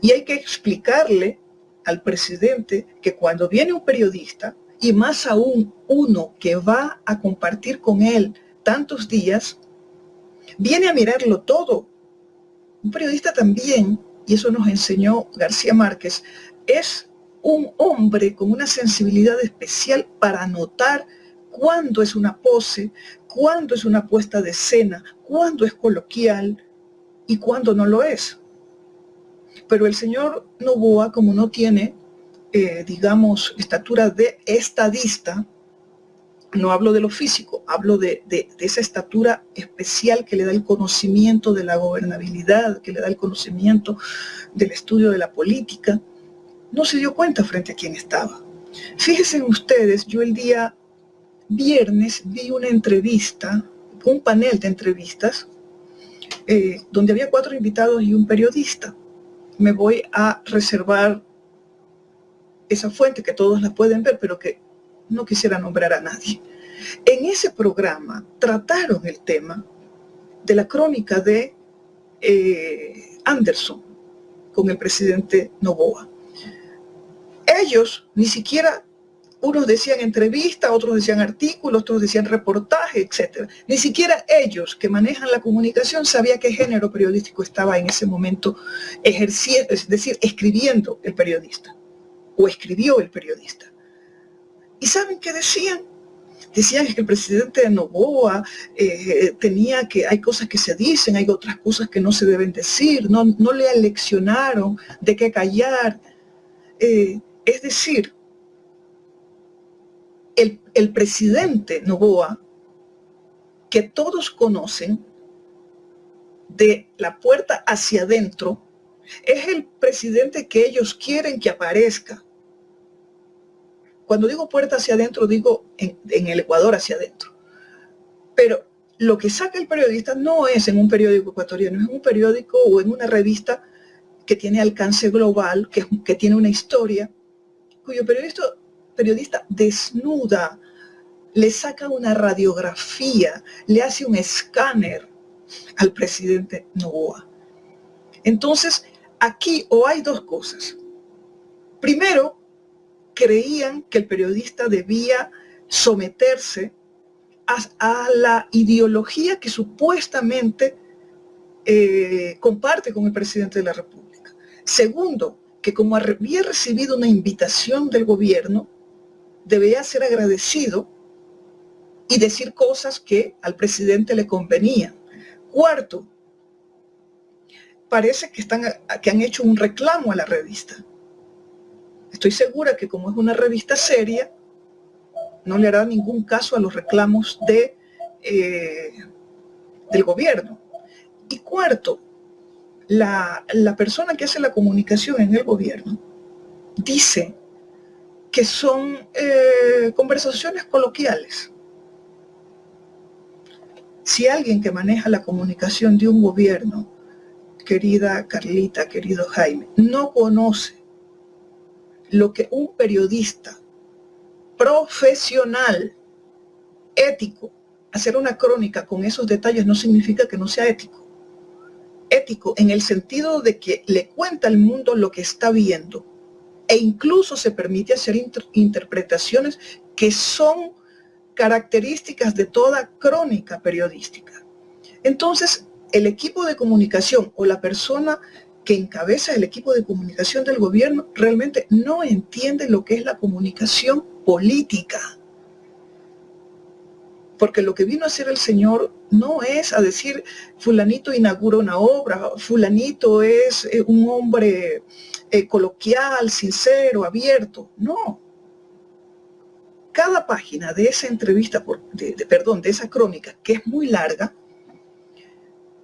Speaker 3: Y hay que explicarle al presidente que cuando viene un periodista, y más aún uno que va a compartir con él tantos días, viene a mirarlo todo. Un periodista también, y eso nos enseñó García Márquez, es un hombre con una sensibilidad especial para notar cuándo es una pose, cuándo es una puesta de escena, cuándo es coloquial y cuándo no lo es. Pero el señor Noboa, como no tiene, digamos, estatura de estadista, no hablo de lo físico, hablo de esa estatura especial que le da el conocimiento de la gobernabilidad, que le da el conocimiento del estudio de la política, no se dio cuenta frente a quién estaba. Fíjense ustedes, yo el día viernes vi una entrevista, un panel de entrevistas, donde había 4 invitados y un periodista. Me voy a reservar esa fuente que todos la pueden ver, pero que no quisiera nombrar a nadie. En ese programa trataron el tema de la crónica de Anderson con el presidente Noboa. Ellos ni siquiera, unos decían entrevista, otros decían artículos, otros decían reportaje, etc. Ni siquiera ellos que manejan la comunicación sabían qué género periodístico estaba en ese momento ejerciendo, es decir, escribiendo el periodista, o escribió el periodista. ¿Y saben qué decían? Decían que el presidente Noboa tenía que, hay cosas que se dicen, hay otras cosas que no se deben decir, no le aleccionaron de qué callar. Es decir, el presidente Noboa, que todos conocen, de la puerta hacia adentro, es el presidente que ellos quieren que aparezca. Cuando digo puerta hacia adentro, digo en el Ecuador hacia adentro. Pero lo que saca el periodista no es en un periódico ecuatoriano, es en un periódico o en una revista que tiene alcance global, que tiene una historia, cuyo periodista desnuda le saca una radiografía, le hace un escáner al presidente Noboa. Entonces, aquí o hay dos cosas. Primero, creían que el periodista debía someterse a la ideología que supuestamente comparte con el presidente de la República. Segundo, que como había recibido una invitación del gobierno, debía ser agradecido y decir cosas que al presidente le convenían. Cuarto, parece que han hecho un reclamo a la revista. Estoy segura que como es una revista seria, no le hará ningún caso a los reclamos del gobierno. Y cuarto, la persona que hace la comunicación en el gobierno dice que son conversaciones coloquiales. Si alguien que maneja la comunicación de un gobierno, querida Carlita, querido Jaime, no conoce lo que un periodista profesional, ético, hacer una crónica con esos detalles no significa que no sea ético. Ético en el sentido de que le cuenta al mundo lo que está viendo e incluso se permite hacer interpretaciones que son características de toda crónica periodística. Entonces, el equipo de comunicación o la persona que encabeza el equipo de comunicación del gobierno realmente no entiende lo que es la comunicación política. Porque lo que vino a hacer el señor no es a decir fulanito inaugura una obra, fulanito es un hombre coloquial, sincero, abierto. No. Cada página de esa entrevista, de esa crónica, que es muy larga,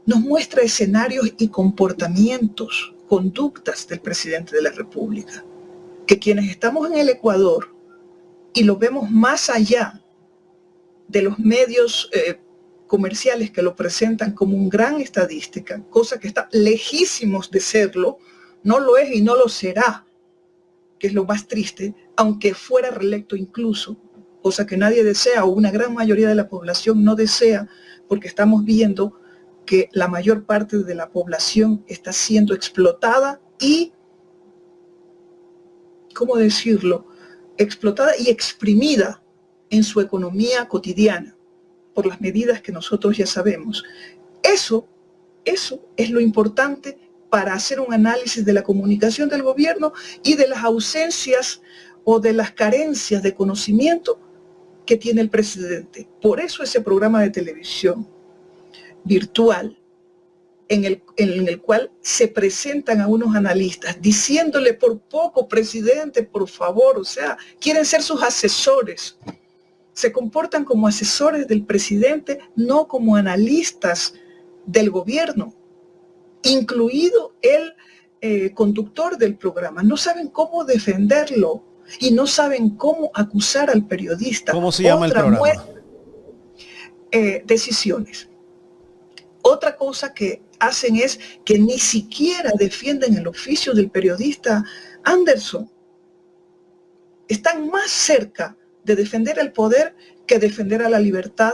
Speaker 3: nos muestra escenarios y comportamientos, conductas del presidente de la República, que quienes estamos en el Ecuador y lo vemos más allá de los medios comerciales que lo presentan como un gran estadística, cosa que está lejísimos de serlo, no lo es y no lo será, que es lo más triste, aunque fuera reelecto incluso, cosa que nadie desea o una gran mayoría de la población no desea, porque estamos viendo que la mayor parte de la población está siendo explotada y, ¿cómo decirlo?, explotada y exprimida en su economía cotidiana por las medidas que nosotros ya sabemos. Eso es lo importante para hacer un análisis de la comunicación del gobierno y de las ausencias o de las carencias de conocimiento que tiene el presidente. Por eso ese programa de televisión virtual en el cual se presentan a unos analistas diciéndole por poco, presidente, por favor, o sea, quieren ser sus asesores. Se comportan como asesores del presidente, no como analistas del gobierno, incluido el conductor del programa. No saben cómo defenderlo y no saben cómo acusar al periodista.
Speaker 2: ¿Cómo se llama el programa?
Speaker 3: Decisiones. Otra cosa que hacen es que ni siquiera defienden el oficio del periodista Anderson. Están más cerca de defender el poder que defender a la libertad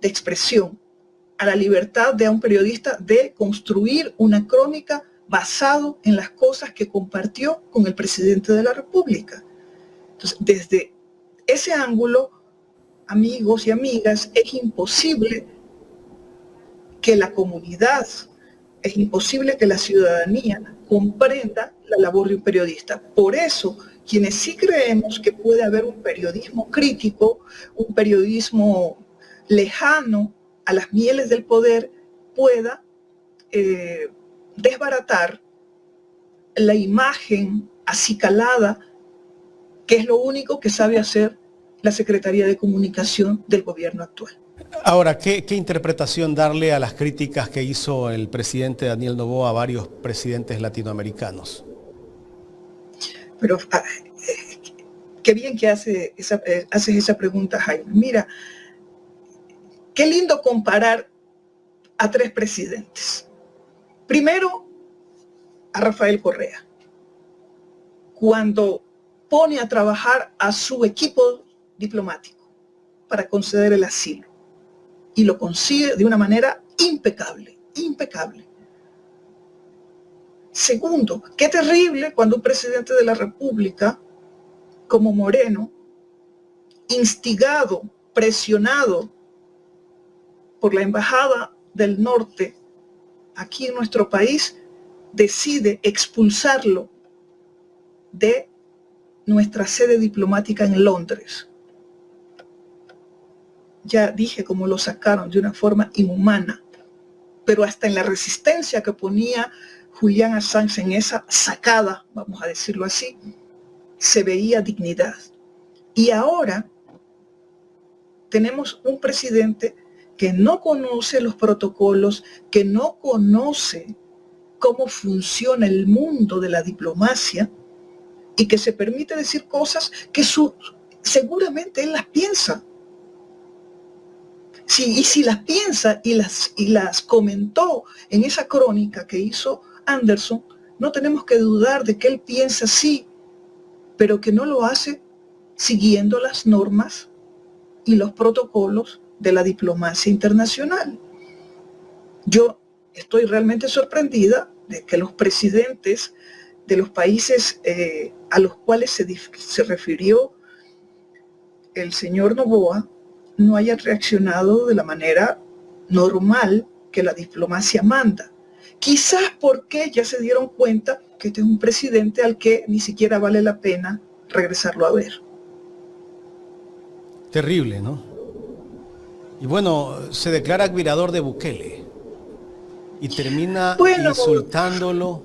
Speaker 3: de expresión, a la libertad de un periodista de construir una crónica basado en las cosas que compartió con el presidente de la República. Entonces, desde ese ángulo, amigos y amigas, es imposible que la comunidad, es imposible que la ciudadanía comprenda la labor de un periodista. Por eso, quienes sí creemos que puede haber un periodismo crítico, un periodismo lejano a las mieles del poder, pueda desbaratar la imagen acicalada, que es lo único que sabe hacer la Secretaría de Comunicación del gobierno actual.
Speaker 2: Ahora, ¿qué interpretación darle a las críticas que hizo el presidente Daniel Noboa a varios presidentes latinoamericanos?
Speaker 3: Pero qué bien que haces esa pregunta, Jaime. Mira, qué lindo comparar a tres presidentes. Primero, a Rafael Correa, cuando pone a trabajar a su equipo diplomático para conceder el asilo. Y lo consigue de una manera impecable, impecable. Segundo, qué terrible cuando un presidente de la República, como Moreno, instigado, presionado por la Embajada del Norte aquí en nuestro país, decide expulsarlo de nuestra sede diplomática en Londres. Ya dije cómo lo sacaron de una forma inhumana, pero hasta en la resistencia que ponía Julian Assange en esa sacada, vamos a decirlo así, se veía dignidad. Y ahora tenemos un presidente que no conoce los protocolos, que no conoce cómo funciona el mundo de la diplomacia y que se permite decir cosas que seguramente él las piensa. Sí, y si las piensa y las comentó en esa crónica que hizo Anderson, no tenemos que dudar de que él piensa así, pero que no lo hace siguiendo las normas y los protocolos de la diplomacia internacional. Yo estoy realmente sorprendida de que los presidentes de los países a los cuales se refirió el señor Noboa no hayan reaccionado de la manera normal que la diplomacia manda. Quizás porque ya se dieron cuenta que este es un presidente al que ni siquiera vale la pena regresarlo a ver.
Speaker 2: Terrible, ¿no? Y bueno, se declara admirador de Bukele y termina insultándolo,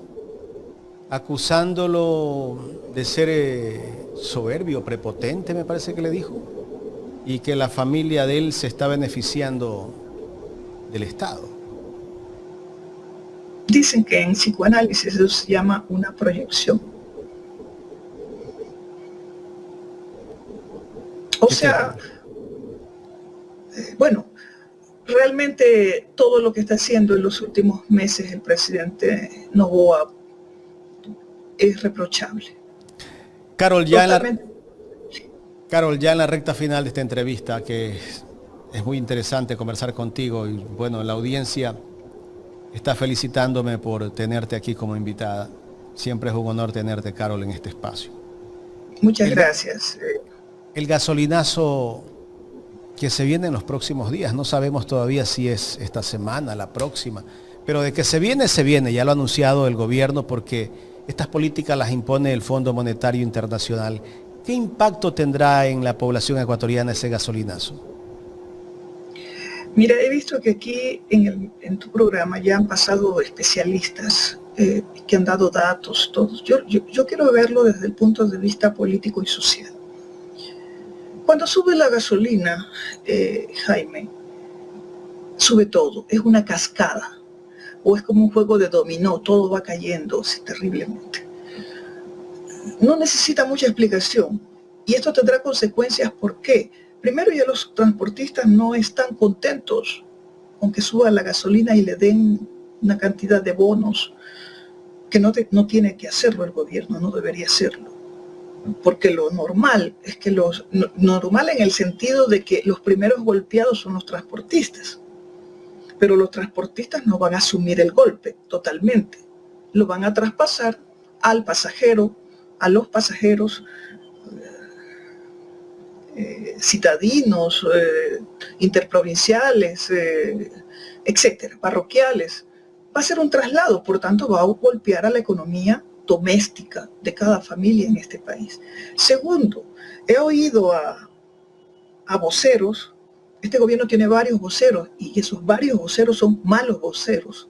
Speaker 2: acusándolo de ser soberbio, prepotente, me parece que le dijo, y que la familia de él se está beneficiando del Estado.
Speaker 3: Dicen que en psicoanálisis eso se llama una proyección. O sea, bueno, realmente todo lo que está haciendo en los últimos meses el presidente Noboa es reprochable.
Speaker 2: Carol, ya en la recta final de esta entrevista, que es muy interesante conversar contigo, y bueno, la audiencia está felicitándome por tenerte aquí como invitada. Siempre es un honor tenerte, Carol, en este espacio.
Speaker 3: Muchas gracias.
Speaker 2: El gasolinazo que se viene en los próximos días, no sabemos todavía si es esta semana, la próxima, pero de que se viene, ya lo ha anunciado el gobierno, porque estas políticas las impone el Fondo Monetario Internacional. ¿Qué impacto tendrá en la población ecuatoriana ese gasolinazo?
Speaker 3: Mira, he visto que aquí en tu programa ya han pasado especialistas que han dado datos, todos. Yo quiero verlo desde el punto de vista político y social. Cuando sube la gasolina, Jaime, sube todo, es una cascada, o es como un juego de dominó, todo va cayendo terriblemente. No necesita mucha explicación, y esto tendrá consecuencias. ¿Por qué? Primero, ya los transportistas no están contentos con que suba la gasolina y le den una cantidad de bonos que no tiene que hacerlo el gobierno, no debería hacerlo. Porque lo normal es que normal en el sentido de que los primeros golpeados son los transportistas, pero los transportistas no van a asumir el golpe totalmente, lo van a traspasar al pasajero, a los pasajeros citadinos, interprovinciales, etcétera, parroquiales. Va a ser un traslado, por tanto va a golpear a la economía doméstica de cada familia en este país. Segundo, he oído a voceros, este gobierno tiene varios voceros y esos varios voceros son malos voceros,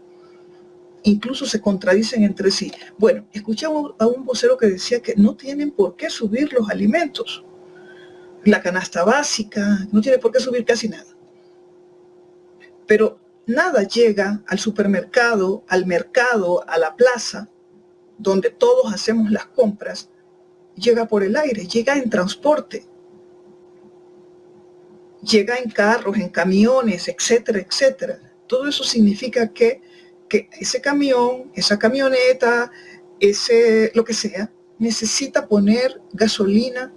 Speaker 3: incluso se contradicen entre sí. Bueno, escuché a un vocero que decía que no tienen por qué subir los alimentos, la canasta básica, no tiene por qué subir casi nada. Pero nada llega al supermercado, al mercado, a la plaza, donde todos hacemos las compras, llega por el aire, llega en transporte, llega en carros, en camiones, etcétera, etcétera. Todo eso significa que ese camión, esa camioneta, lo que sea, necesita poner gasolina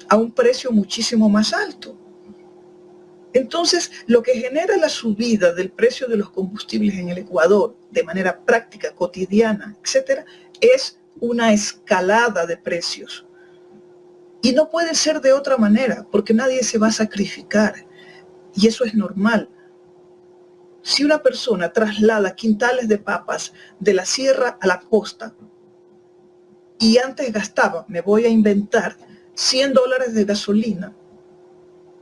Speaker 3: a un precio muchísimo más alto. Entonces, lo que genera la subida del precio de los combustibles en el Ecuador de manera práctica, cotidiana, etcétera, es una escalada de precios. Y no puede ser de otra manera, porque nadie se va a sacrificar. Y eso es normal. Si una persona traslada quintales de papas de la sierra a la costa y antes gastaba, me voy a inventar, $100 de gasolina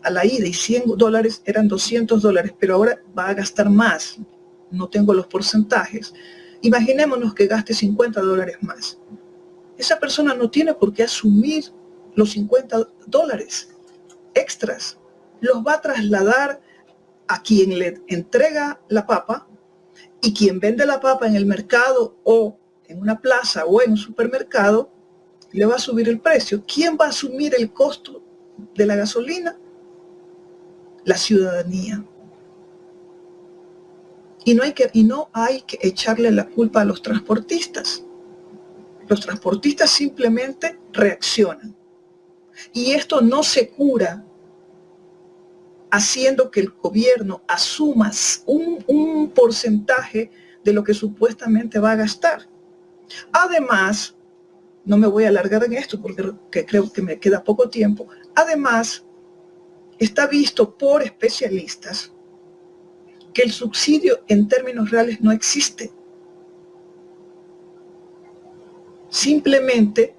Speaker 3: a la ida y $100 eran $200, pero ahora va a gastar más. No tengo los porcentajes. Imaginémonos que gaste $50 más. Esa persona no tiene por qué asumir los $50 extras. Los va a trasladar a quien le entrega la papa, y quien vende la papa en el mercado o en una plaza o en un supermercado le va a subir el precio. ¿Quién va a asumir el costo de la gasolina? La ciudadanía. Y no hay que echarle la culpa a los transportistas. Los transportistas simplemente reaccionan. Y esto no se cura haciendo que el gobierno asuma un porcentaje de lo que supuestamente va a gastar. Además, no me voy a alargar en esto porque creo que me queda poco tiempo. Además, está visto por especialistas que el subsidio en términos reales no existe. Simplemente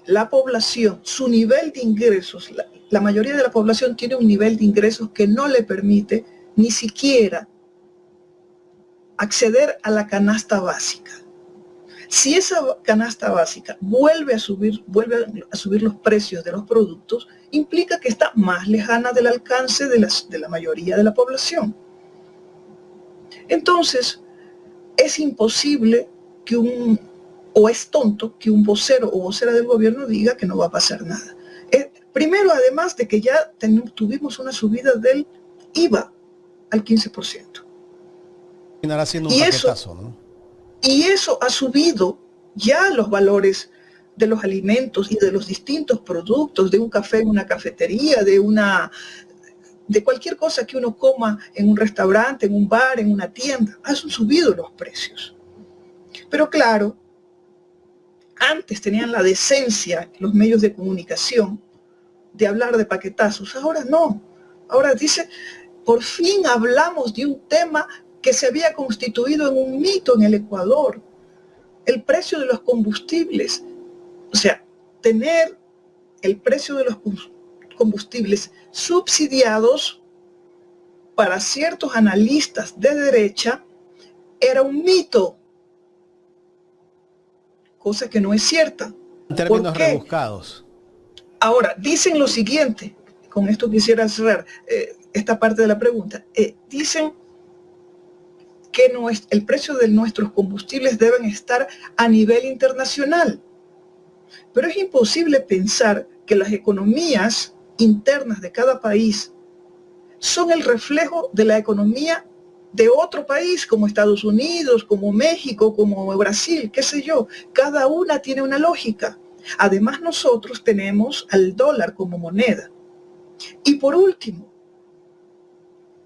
Speaker 3: la población, su nivel de ingresos, la mayoría de la población tiene un nivel de ingresos que no le permite ni siquiera acceder a la canasta básica. Si esa canasta básica vuelve a subir los precios de los productos, implica que está más lejana del alcance de la mayoría de la población. Entonces, es imposible o es tonto que un vocero o vocera del gobierno diga que no va a pasar nada. Primero, además de que ya tuvimos una subida del IVA al 15%.
Speaker 2: Terminará siendo un paquetazo, ¿no?
Speaker 3: Y eso ha subido ya los valores de los alimentos y de los distintos productos, de un café en una cafetería, de cualquier cosa que uno coma en un restaurante, en un bar, en una tienda. Han subido los precios. Pero claro, antes tenían la decencia los medios de comunicación de hablar de paquetazos. Ahora no. Ahora dice, por fin hablamos de un tema que se había constituido en un mito en el Ecuador. El precio de los combustibles. O sea, tener el precio de los combustibles subsidiados para ciertos analistas de derecha era un mito. Cosa que no es cierta.
Speaker 2: En términos rebuscados.
Speaker 3: Ahora, dicen lo siguiente, con esto quisiera cerrar esta parte de la pregunta. Dicen que el precio de nuestros combustibles deben estar a nivel internacional. Pero es imposible pensar que las economías internas de cada país son el reflejo de la economía de otro país, como Estados Unidos, como México, como Brasil, qué sé yo. Cada una tiene una lógica. Además, nosotros tenemos al dólar como moneda. Y por último,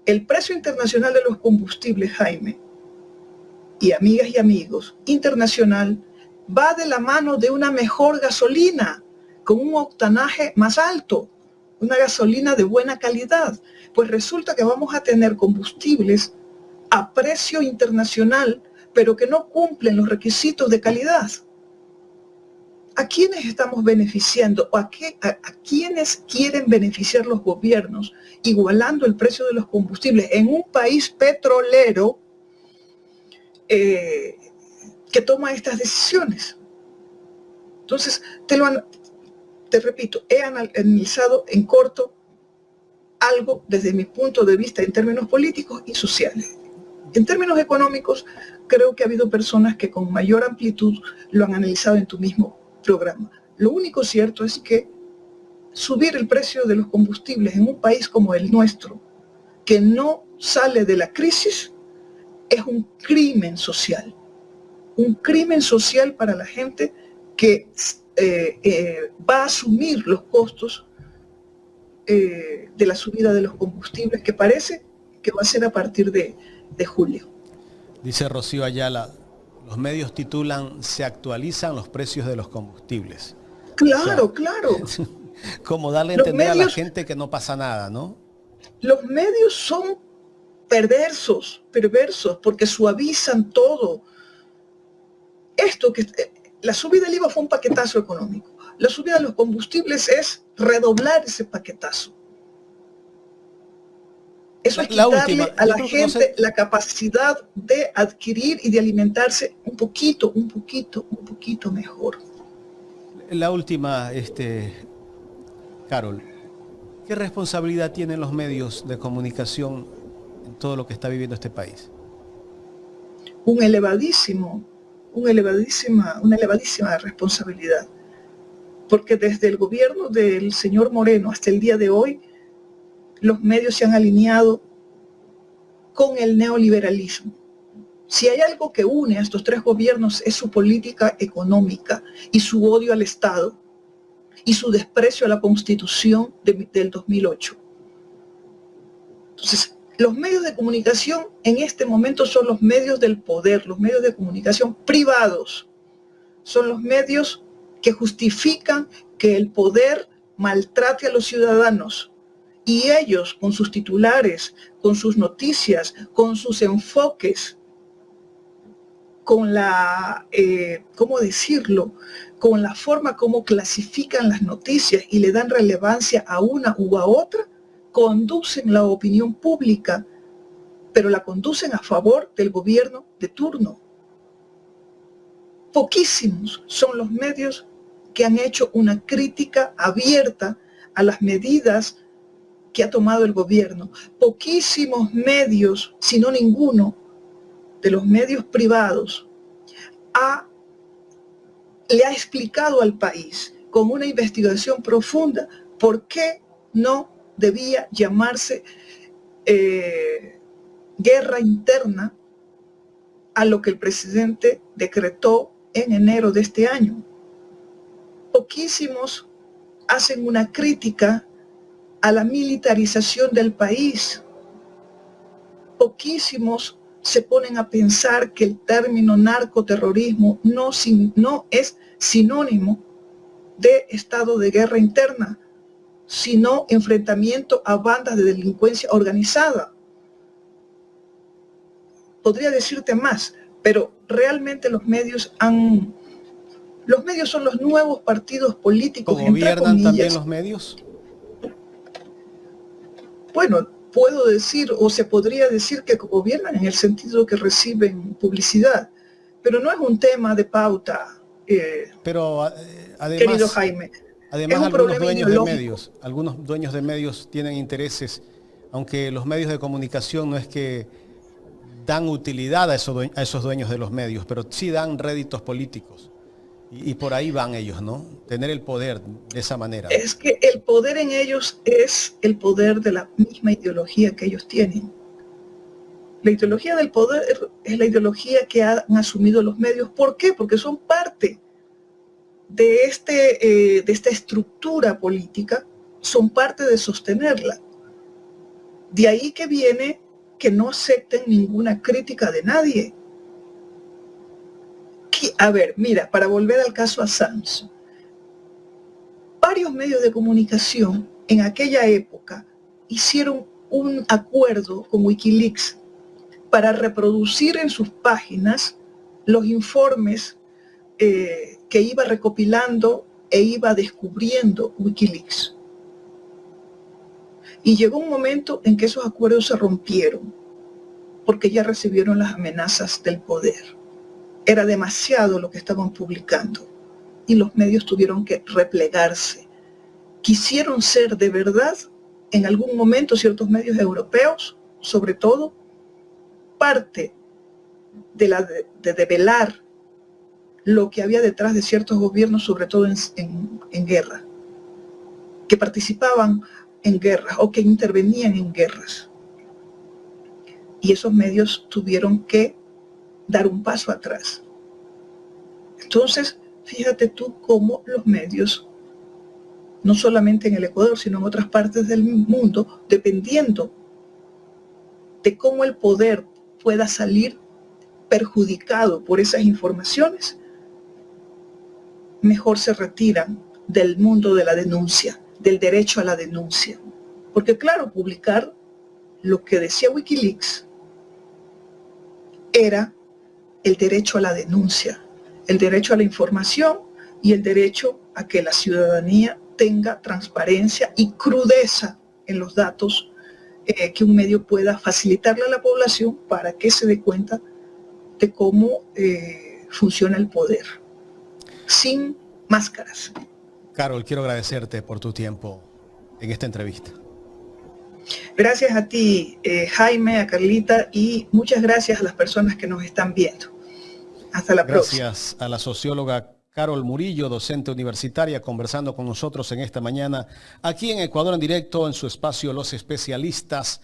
Speaker 3: el precio internacional de los combustibles, Jaime, y amigas y amigos, internacional, va de la mano de una mejor gasolina, con un octanaje más alto, una gasolina de buena calidad. Pues resulta que vamos a tener combustibles a precio internacional, pero que no cumplen los requisitos de calidad. ¿A quiénes estamos beneficiando? ¿A quiénes quieren beneficiar los gobiernos igualando el precio de los combustibles en un país petrolero que toma estas decisiones? Entonces, te repito, he analizado en corto algo desde mi punto de vista en términos políticos y sociales. En términos económicos, creo que ha habido personas que con mayor amplitud lo han analizado en tu mismo programa. Lo único cierto es que subir el precio de los combustibles en un país como el nuestro, que no sale de la crisis, es un crimen social. Un crimen social para la gente que va a asumir los costos de la subida de los combustibles, que parece que va a ser a partir de julio.
Speaker 2: Dice Rocío Ayala, los medios titulan "Se actualizan los precios de los combustibles".
Speaker 3: Claro,
Speaker 2: O sea,
Speaker 3: claro.
Speaker 2: como darle a
Speaker 3: Los
Speaker 2: entender a la
Speaker 3: medios,
Speaker 2: gente que no pasa nada, ¿no?
Speaker 3: los medios son perversos, porque suavizan todo. La subida del IVA fue un paquetazo económico. La subida de los combustibles es redoblar ese paquetazo. Eso es quitarle a la gente la capacidad de adquirir y de alimentarse un poquito mejor.
Speaker 2: La última, Carol, ¿qué responsabilidad tienen los medios de comunicación en todo lo que está viviendo este país?
Speaker 3: Una elevadísima responsabilidad. Porque desde el gobierno del señor Moreno hasta el día de hoy, los medios se han alineado con el neoliberalismo. Si hay algo que une a estos tres gobiernos es su política económica y su odio al Estado y su desprecio a la Constitución del 2008. Entonces, los medios de comunicación en este momento son los medios del poder, los medios de comunicación privados. Son los medios que justifican que el poder maltrate a los ciudadanos. Y ellos, con sus titulares, con sus noticias, con sus enfoques, con la, ¿cómo decirlo? Con la forma como clasifican las noticias y le dan relevancia a una u a otra, conducen la opinión pública, pero la conducen a favor del gobierno de turno. Poquísimos son los medios que han hecho una crítica abierta a las medidas que ha tomado el gobierno. Poquísimos medios, si no ninguno, de los medios privados le ha explicado al país con una investigación profunda por qué no debía llamarse guerra interna a lo que el presidente decretó en enero de este año. Poquísimos hacen una crítica a la militarización del país. Poquísimos se ponen a pensar que el término narcoterrorismo no es sinónimo de estado de guerra interna, sino enfrentamiento a bandas de delincuencia organizada. Podría decirte más, pero realmente los medios son los nuevos partidos políticos.
Speaker 2: ¿Gobiernan también los medios?
Speaker 3: Bueno, puedo decir, o se podría decir que gobiernan en el sentido que reciben publicidad, pero no es un tema de pauta,
Speaker 2: pero además,
Speaker 3: querido Jaime.
Speaker 2: Además, algunos dueños de medios tienen intereses, aunque los medios de comunicación no es que dan utilidad a esos dueños de los medios, pero sí dan réditos políticos. Y por ahí van ellos, ¿no? Tener el poder de esa manera.
Speaker 3: Es que el poder en ellos es el poder de la misma ideología que ellos tienen. La ideología del poder es la ideología que han asumido los medios. ¿Por qué? Porque son parte de esta estructura política, son parte de sostenerla. De ahí que viene que no acepten ninguna crítica de nadie. A ver, mira, para volver al caso Assange, varios medios de comunicación en aquella época hicieron un acuerdo con Wikileaks para reproducir en sus páginas los informes que iba recopilando e iba descubriendo Wikileaks. Y llegó un momento en que esos acuerdos se rompieron, porque ya recibieron las amenazas del poder. Era demasiado lo que estaban publicando y los medios tuvieron que replegarse. Quisieron ser de verdad, en algún momento ciertos medios europeos, sobre todo, parte de develar lo que había detrás de ciertos gobiernos, sobre todo en guerra, que participaban en guerras o que intervenían en guerras. Y esos medios tuvieron que dar un paso atrás. Entonces, fíjate tú cómo los medios no solamente en el Ecuador, sino en otras partes del mundo, dependiendo de cómo el poder pueda salir perjudicado por esas informaciones, mejor se retiran del mundo de la denuncia, del derecho a la denuncia. Porque claro, publicar lo que decía Wikileaks era el derecho a la denuncia, el derecho a la información y el derecho a que la ciudadanía tenga transparencia y crudeza en los datos que un medio pueda facilitarle a la población para que se dé cuenta de cómo funciona el poder, sin máscaras.
Speaker 2: Carol, quiero agradecerte por tu tiempo en esta entrevista.
Speaker 3: Gracias a ti, Jaime, a Carlita, y muchas gracias a las personas que nos están viendo. Hasta la próxima.
Speaker 2: Gracias a la socióloga Carol Murillo, docente universitaria, conversando con nosotros en esta mañana, aquí en Ecuador en directo, en su espacio Los Especialistas.